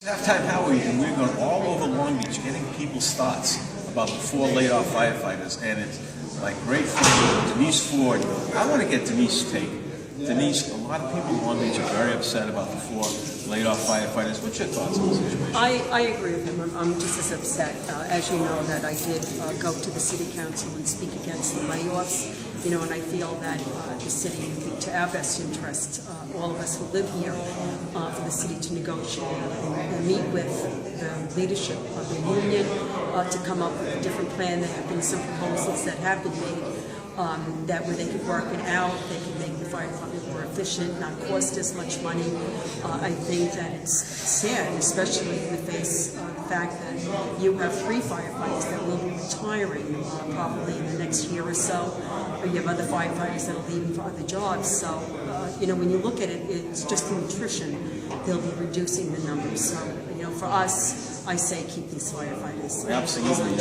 Halftime Howie, and we're going all over Long Beach getting people's thoughts about the 4 laid-off firefighters, and it's like great friend Denise Ford. I want to get Denise's take. Denise, a lot of people in Long Beach are very upset about the 4 laid-off firefighters. What's your thoughts on the situation? I agree with him. I'm just as upset. As you know, that I did go to the city council and speak against the layoffs. You know, and I feel that the city, to our best interest, all of us who live here, for the city to negotiate and meet with the leadership of the union to come up with a different plan. There have been some proposals that have been made that where they could work it out, they could make the fire department more efficient, not cost as much money. I think that it's sad, especially in the face of the fact that you have 3 firefighters that will be retiring probably in the next year or so. You have other firefighters that are leaving for other jobs. So, you know, when you look at it, it's just the attrition. They'll be reducing the numbers. So, you know, for us, I say keep these firefighters. Absolutely.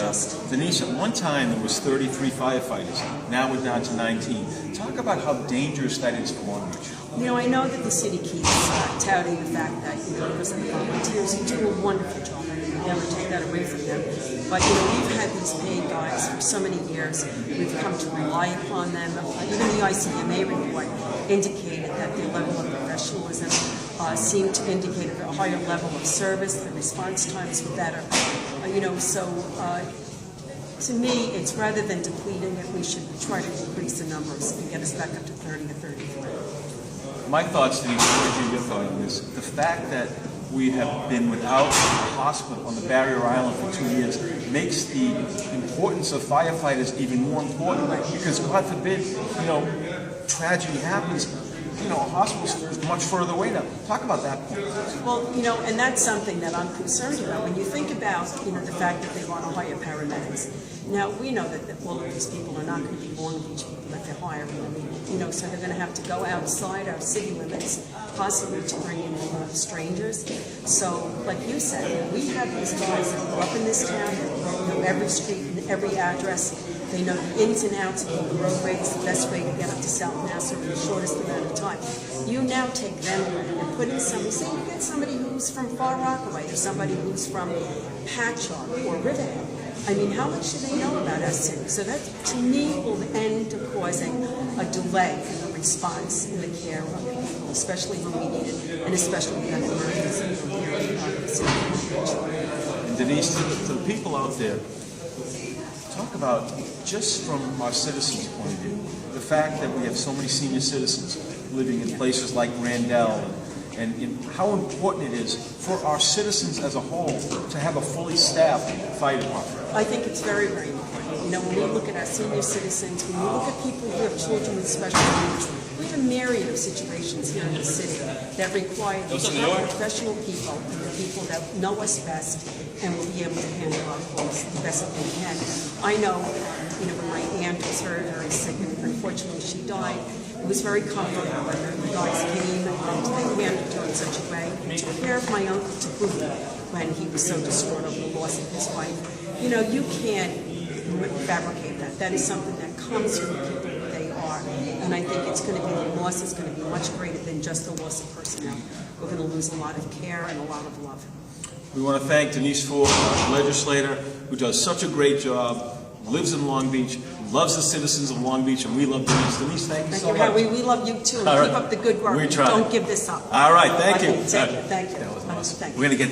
Denise, at one time there was 33 firefighters. Now we're down to 19. Talk about how dangerous that is for Long Beach. You know, I know that the city keeps touting the fact that, you know, because of the volunteers who do a wonderful job. Never take that away from them. But, you know, we've had these paid guys for so many years. We've come to rely upon them. Even the ICMA report indicated that their level of professionalism seemed to indicate a higher level of service. The response times were better. You know, so to me, it's rather than depleting it, we should try to increase the numbers and get us back up to 30 or 33. My thoughts, Denise, what is your thought on this? The fact that we have been without a hospital on the Barrier Island for 2 years makes the importance of firefighters even more important, because God forbid, you know, tragedy happens, you know, a hospital is much further away now. Talk about that point. Well, you know, and that's something that I'm concerned about. When you think about, you know, the fact that they want to hire paramedics. Now, we know that all of these people are not going to be Long Beach people that they're hiring. I mean, you know, so they're going to have to go outside our city limits, possibly to bring in strangers. So, like you said, we have these guys that grew up in this town, that know every street and every address. They know the ins and outs of the roadways, the best way to get up to South Nassau in the shortest amount of time. You now take them away and put in somebody, say you get somebody who's from Far Rockaway or somebody who's from Patchogue or Riverhead. I mean, how much do they know about our city? So that, to me, will end up causing a delay in the response in the care of people, especially when we need it, and especially when we have emergency here in the city of And Denise, to the people out there, talk about, just from our citizens' point of view, the fact that we have so many senior citizens living in places like Randell, and how important it is for our citizens as a whole to have a fully staffed fire department. I think it's very, very important. You know, when we look at our senior citizens, when we look at people who have children with special needs, we have a myriad of situations here in the city that require these professional people and the people that know us best and will be able to handle our calls the best that they can. I know, you know, when my aunt was very, very sick, and unfortunately she died, it was very comfortable when the guys came and they handled her in such a way. They took care of my uncle to boot when he was so distraught over the loss of his wife. You know, you can't fabricate that. That is something that comes from the people who they are. And I think it's going to be, the loss is going to be much greater than just the loss of personnel. We're going to lose a lot of care and a lot of love. We want to thank Denise Ford, our legislator, who does such a great job, lives in Long Beach, loves the citizens of Long Beach, and we love Denise. Denise, thank you so much. Howie, we love you too. And keep up the good work. We're trying. Don't give this up. All right, thank you. Thank you. That was awesome. Thank you. We're going to get